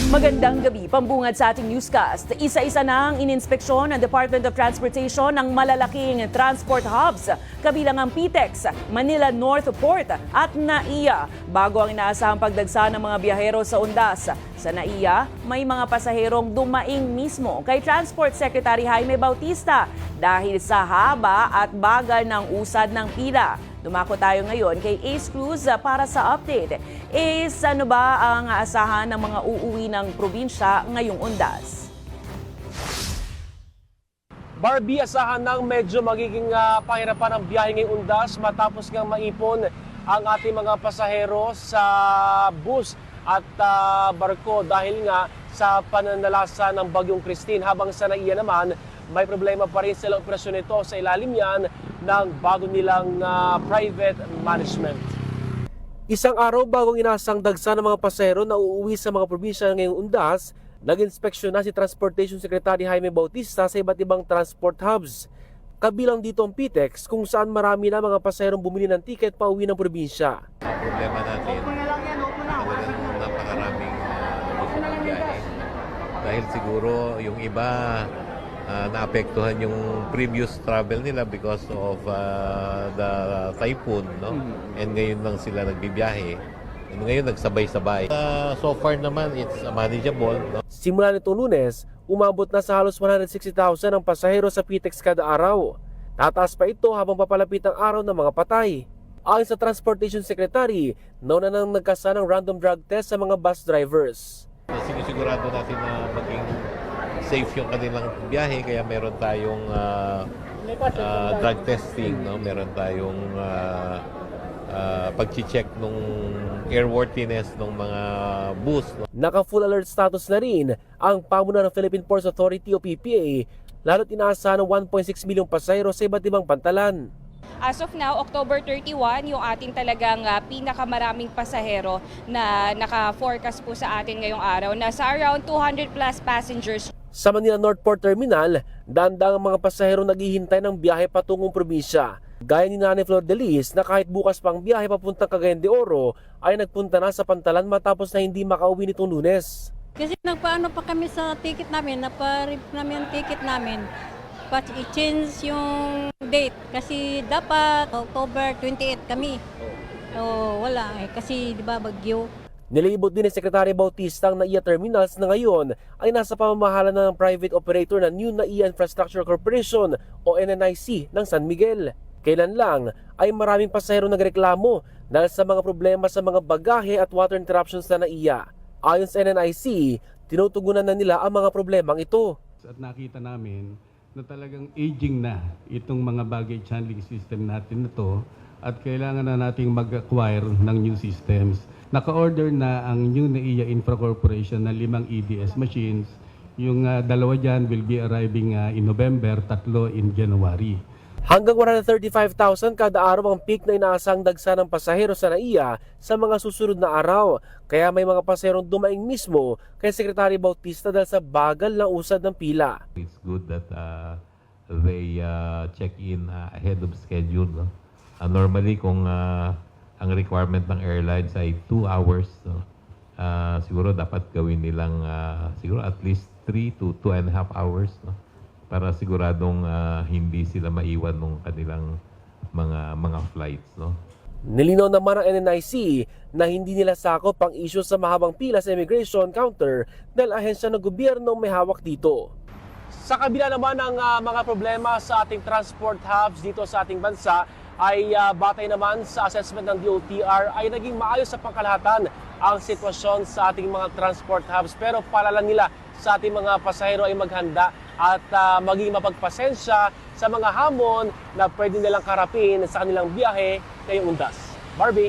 Magandang gabi, pambungad sa ating newscast. Isa-isa nang ininspeksyon ng Department of Transportation ng malalaking transport hubs, kabilang ang PTEX, Manila North Port at NAIA, bago ang inaasahang pagdagsa ng mga biyahero sa undas. Sa NAIA, may mga pasaherong dumaing mismo kay Transport Secretary Jaime Bautista dahil sa haba at bagal ng usad ng pila. Dumako tayo ngayon kay Ace Cruz para sa update. Ace, ano ba ang aasahan ng mga uuwi ng probinsya ngayong undas? Barbie, asahan ng medyo magiging pahirapan ang biyahe ngayong undas matapos ngang maipon ang ating mga pasahero sa bus at barko dahil nga sa pananalasa ng Bagyong Christine. Habang sa NAIA naman, may problema pa rin sila operasyon nito sa ilalim yan ng bago nilang private management. Isang araw bagong inasang dagsa ng mga pasahero na uuwi sa mga probinsya ngayong undas, nag-inspeksyon na si Transportation Secretary Jaime Bautista sa iba't ibang transport hubs. Kabilang dito ang PTEX kung saan marami na mga pasaherong bumili ng tiket pa uwi ng probinsya. Ang problema natin, talagang napakaraming gusto ng biyahe. Dahil siguro yung iba naapektuhan yung previous travel nila because of the typhoon, no? And ngayon lang sila nagbibiyahe. And ngayon nagsabay-sabay. So far naman, it's manageable, no? Simula nitong Lunes, umabot na sa halos 160,000 ang pasahero sa PTEX kada araw. Tataas pa ito habang papalapit ang araw ng mga patay. Ayon sa Transportation Secretary, nauna nang nagkasa ng random drug test sa mga bus drivers. Sinisigurado natin na maging safe yung kanilang biyahe, kaya meron tayong drug testing, no? Meron tayong pag-check nung airworthiness ng mga bus, no? Naka-full alert status na rin ang pamunuan ng Philippine Ports Authority o PPA, lalo't inaasahan ng 1.6 milyong pasahero sa iba't ibang pantalan. As of now, October 31, yung ating talagang pinakamaraming pasahero na naka-forecast po sa atin ngayong araw. Nasa around 200 plus passengers. Sa Manila North Port Terminal, daang-daang ang mga pasahero naghihintay ng biyahe patungong probinsya. Gaya ni Nanay Flor de Lis na kahit bukas pang biyahe papuntang Cagayan de Oro ay nagpunta na sa pantalan matapos na hindi makauwi nitong Lunes. Kasi nagpaano pa kami sa ticket namin, naparip namin ang ticket namin. I-change yung date kasi dapat October 28 kami. So wala kasi di ba bagyo. Nilibot din ni Secretary Bautista ang NAIA Terminals na ngayon ay nasa pamamahala na ng private operator na New NAIA Infrastructure Corporation o NNIC ng San Miguel. Kailan lang ay maraming pasahero nagreklamo dahil sa mga problema sa mga bagahe at water interruptions na NAIA. Ayon sa NNIC, tinutugunan na nila ang mga problemang ito. At nakita namin na talagang aging na itong mga baggage handling system natin na to at kailangan na nating mag-acquire ng new systems. Naka-order na ang New NAIA Infra Corporation ng 5 EDS machines. Yung dalawa dyan will be arriving in November, 3 in January. Hanggang 135,000 kada araw ang peak na inaasang dagsa ng pasahero sa NAIA sa mga susunod na araw. Kaya may mga pasaherong dumaing mismo kay Secretary Bautista dahil sa bagal na usad ng pila. It's good that they check in ahead of schedule, no? Normally, kung ang requirement ng airlines ay 2 hours, no? Siguro dapat gawin nilang siguro at least 3 to 2.5 hours, no? Para siguradong hindi sila maiwan ng kanilang mga flights, no? Nilinaw naman ang NNIC na hindi nila sakop ang issue sa mahabang pila sa immigration counter dahil ahensya ng gobyerno may hawak dito. Sa kabila naman ng mga problema sa ating transport hubs dito sa ating bansa, ay batay naman sa assessment ng DOTR ay naging maayos sa pangkalahatan ang sitwasyon sa ating mga transport hubs. Pero paalala nila sa ating mga pasahero ay maghanda at maging mapagpasensya sa mga hamon na pwede nilang karapin sa kanilang biyahe ngayong undas. Barbie?